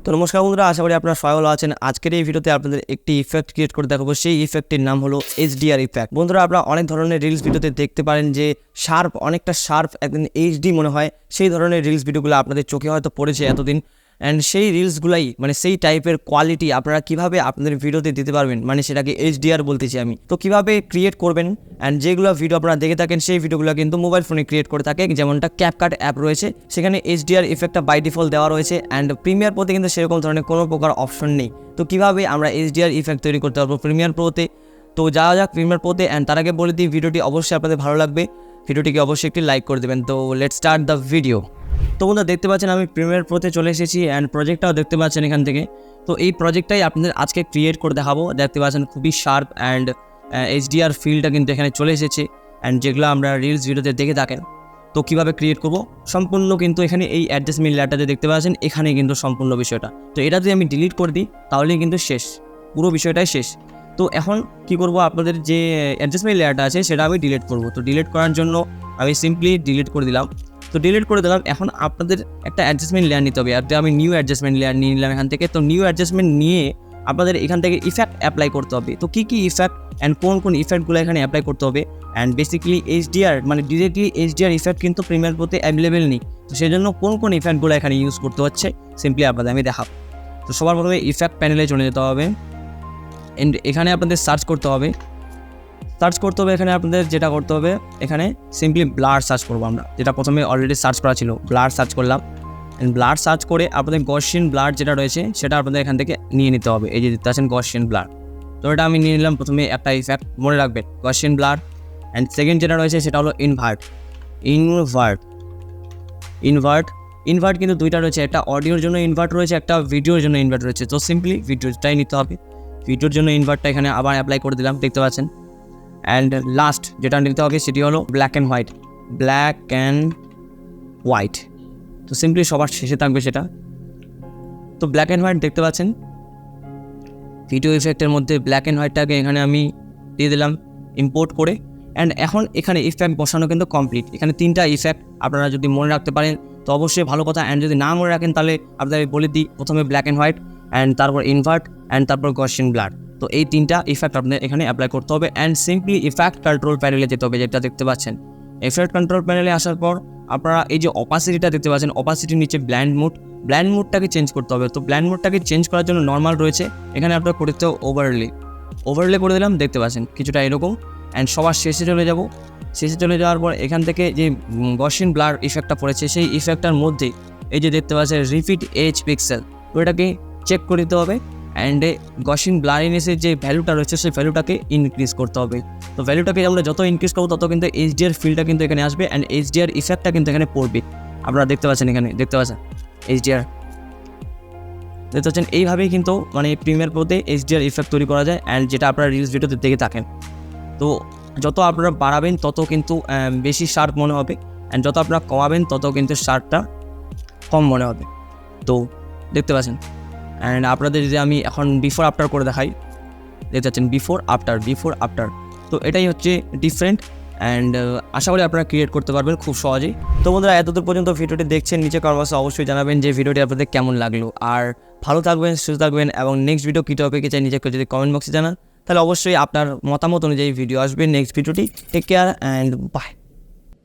তো নমস্কার বন্ধুরা, আশা করি আপনারা সবাই ভালো আছেন। আজকের এই ভিডিওতে আপনাদের একটি ইফেক্ট ক্রিয়েট করে দেখাবো। সেই ইফেক্টের নাম হলো HDR ইফেক্ট। বন্ধুরা, আপনারা অনেক ধরনের রিলস ভিডিওতে দেখতে পারেন যে অনেকটা শার্প একদম HD মনে হয়। সেই ধরনের রিলস ভিডিওগুলো আপনাদের চোখে হয়তো পড়েছে এতদিন, অ্যান্ড সেই রিলসগুলাই সেই টাইপের কোয়ালিটি আপনারা কীভাবে আপনাদের ভিডিওতে দিতে পারবেন, সেটাকে HDR বলতেছি আমি। তো কীভাবে ক্রিয়েট করবেন, অ্যান্ড যেগুলো ভিডিও আপনারা দেখে থাকেন সেই ভিডিওগুলো কিন্তু মোবাইল ফোনে ক্রিয়েট করে থাকে, যেমনটা ক্যাপকাট অ্যাপ রয়েছে, সেখানে HDR ইফেক্টটা বাই ডিফল্ট দেওয়া রয়েছে, অ্যান্ড প্রিমিয়ার প্রোতে কিন্তু সেরকম ধরনের কোনো প্রকার অপশন নেই। তো কীভাবে আমরা HDR ইফেক্ট তৈরি করতে পারবো প্রিমিয়ার প্রোতে, তো যাওয়া যাক প্রিমিয়ার প্রোতে। অ্যান্ড তার আগে বলে দিই, ভিডিওটি অবশ্যই আপনাদের ভালো লাগবে, ভিডিওটিকে অবশ্যই একটি লাইক করে দেবেন। তো লেটস স্টার্ট দ্য ভিডিও। তো বন্ধুরা, দেখতে পাচ্ছেন আমি প্রিমিয়ার প্রোতে চলে এসেছি, অ্যান্ড প্রজেক্টটাও দেখতে পাচ্ছেন এখান থেকে। তো এই প্রজেক্টটাই আপনাদের আজকে ক্রিয়েট করে দেখাবো। দেখতে পাচ্ছেন খুবই শার্প অ্যান্ড HDR ফিলটা কিন্তু এখানে চলে এসেছে, অ্যান্ড যেগুলো আমরা রিলস ভিডিওতে দেখে থাকেন। তো কীভাবে ক্রিয়েট করব সম্পূর্ণ কিন্তু এখানে এই অ্যাডজাস্টমেন্ট লেয়ারটাতে দেখতে পাচ্ছেন, এখানে কিন্তু সম্পূর্ণ বিষয়টা। তো এটা যদি আমি ডিলিট করে দিই তাহলেই কিন্তু শেষ, পুরো বিষয়টাই শেষ। তো এখন কি করব, আপনাদের যে অ্যাডজাস্টমেন্ট লেয়ারটা আছে সেটা আমি ডিলিট করব। তো ডিলিট করার জন্য আমি সিম্পলি ডিলিট করে দিলাম। তো ডিলিট করে দিলাম। এখন আপনাদের একটা অ্যাডজাস্টমেন্ট লেয়ার নিতে হবে, আর আমি নিউ অ্যাডজাস্টমেন্ট লেয়ার নিয়ে নিলাম এখান থেকে। তো নিউ অ্যাডজাস্টমেন্ট নিয়ে আপনাদের এখান থেকে ইফেক্ট অ্যাপ্লাই করতে হবে। তো কী কী ইফেক্ট অ্যান্ড কোন ইফেক্টগুলো এখানে অ্যাপ্লাই করতে হবে, and basically HDR directly HDR effect কিন্তু প্রিমিয়ার প্রোতে অ্যাভেলেবেল নেই। তো সেই জন্য কোন ইফেক্টগুলো এখানে ইউজ করতে হচ্ছে সিম্পলি আপনাদের আমি দেখাবো। তো সবার প্রথমে ইফেক্ট প্যানেলে চলে যেতে হবে, অ্যান্ড এখানে আপনাদের সার্চ করতে হবে। এখানে আপনাদের যেটা করতে হবে, এখানে সিম্পলি ব্লার সার্চ করবো আমরা, যেটা প্রথমে অলরেডি সার্চ করা ছিল। ব্লার সার্চ করলাম, অ্যান্ড ব্লার সার্চ করে আপনাদের গসিয়ান ব্লার যেটা রয়েছে সেটা আপনাদের এখান থেকে নিয়ে নিতে হবে। এই যে দেখতে পাচ্ছেন গসিয়ান ব্লার, তো এটা আমি নিয়ে নিলাম। প্রথমে একটা ইফেক্ট মনে রাখবেন, গসিয়ান ব্লার। অ্যান্ড সেকেন্ড যেটা রয়েছে সেটা হলো ইনভার্ট কিন্তু দুইটা রয়েছে, একটা অডিওর জন্য ইনভার্ট রয়েছে, একটা ভিডিওর জন্য ইনভার্ট রয়েছে। তো সিম্পলি ভিডিওটাই নিতে হবে। ভিডিওর জন্য ইনভার্টটা এখানে আবার অ্যাপ্লাই করে দিলাম, দেখতে পাচ্ছেন। অ্যান্ড লাস্ট যেটা নিতে হবে সেটি হলো ব্ল্যাক অ্যান্ড হোয়াইট। তো সিম্পলি সবার শেষে থাকবে সেটা। তো ব্ল্যাক অ্যান্ড হোয়াইট দেখতে পাচ্ছেন, ভিডিও ইফেক্টের মধ্যে ব্ল্যাক অ্যান্ড হোয়াইটটাকে এখানে আমি দিয়ে দিলাম ইম্পোর্ট করে। অ্যান্ড এখন এখানে ইফেক্ট বসানো কিন্তু কমপ্লিট। এখানে 3টা ইফেক্ট আপনারা যদি মনে রাখতে পারেন তো অবশ্যই ভালো কথা, অ্যান্ড যদি না মনে রাখেন তাহলে আপনাদের বলে দিই, প্রথমে ব্ল্যাক অ্যান্ড হোয়াইট, অ্যান্ড তারপর ইনভার্ট, অ্যান্ড তারপর গসিয়ান ব্লার। তো এই 3টা ইফেক্ট আপনাদের এখানে অ্যাপ্লাই করতে হবে, অ্যান্ড সিম্পলি ইফেক্ট কন্ট্রোল প্যানেলে যেতে হবে, যেটা দেখতে পাচ্ছেন। ইফেক্ট কন্ট্রোল প্যানেলে আসার পর আপনারা এই যে অপাসিটিটা দেখতে পাচ্ছেন, অপাসিটির নিচে ব্ল্যান্ড মুডটাকে চেঞ্জ করতে হবে। তো ব্ল্যান্ড মুডটাকে চেঞ্জ করার জন্য নর্মাল রয়েছে, এখানে আপনারা করে দিতে হবে ওভারলে করে দিলাম, দেখতে পাচ্ছেন কিছুটা এরকম। অ্যান্ড সবার শেষে চলে যাওয়ার পর এখান থেকে যে গসিয়ান ব্লার ইফেক্টটা পড়েছে সেই ইফেক্টটার মধ্যে এই যে দেখতে পাচ্ছেন রিপিট এজ পিক্সেল, তো এটাকে চেক করে দিতে হবে। অ্যান্ড গসিয়ান ব্লারিনেসের যে ভ্যালুটা রয়েছে সেই ভ্যালুটাকে ইনক্রিজ করতে হবে। তো ভ্যালুটাকে আমরা যত ইনক্রিজ করবো তত কিন্তু HDR ফিলটা কিন্তু এখানে আসবে, অ্যান্ড HDR ইফেক্টটা কিন্তু এখানে পড়বে। আপনারা দেখতে পাচ্ছেন, এখানে দেখতে পাচ্ছেন HDR দেখতে পাচ্ছেন। এইভাবেই কিন্তু প্রিমিয়ার প্রোতে HDR ইফেক্ট তৈরি করা যায়, অ্যান্ড যেটা আপনারা রিলস ভিডিওতে দেখে থাকেন। তো যত আপনারা বাড়াবেন তত কিন্তু বেশি শার্প মনে হবে, অ্যান্ড যত আপনারা কমাবেন তত কিন্তু শার্পটা কম মনে হবে। তো দেখতে পাচ্ছেন। অ্যান্ড আপনাদের যদি আমি এখন বিফোর আফটার করে দেখাই, দেখতে পাচ্ছেন বিফোর আফটার। তো এটাই হচ্ছে ডিফারেন্ট, অ্যান্ড আশা করি আপনারা ক্রিয়েট করতে পারবেন খুব সহজেই। তো বন্ধুরা, এতদূর পর্যন্ত ভিডিওটি দেখছেন, নিচে কমেন্ট বক্সে অবশ্যই জানাবেন যে ভিডিওটি আপনাদের কেমন লাগলো। আর ভালো থাকবেন, সুস্থ থাকবেন, এবং নেক্সট ভিডিও কী টপিকে চাই নিচে যদি কমেন্ট বক্সে জানান তাহলে অবশ্যই আপনার মতামত অনুযায়ী ভিডিও আসবে নেক্সট ভিডিওটি। Take care and by.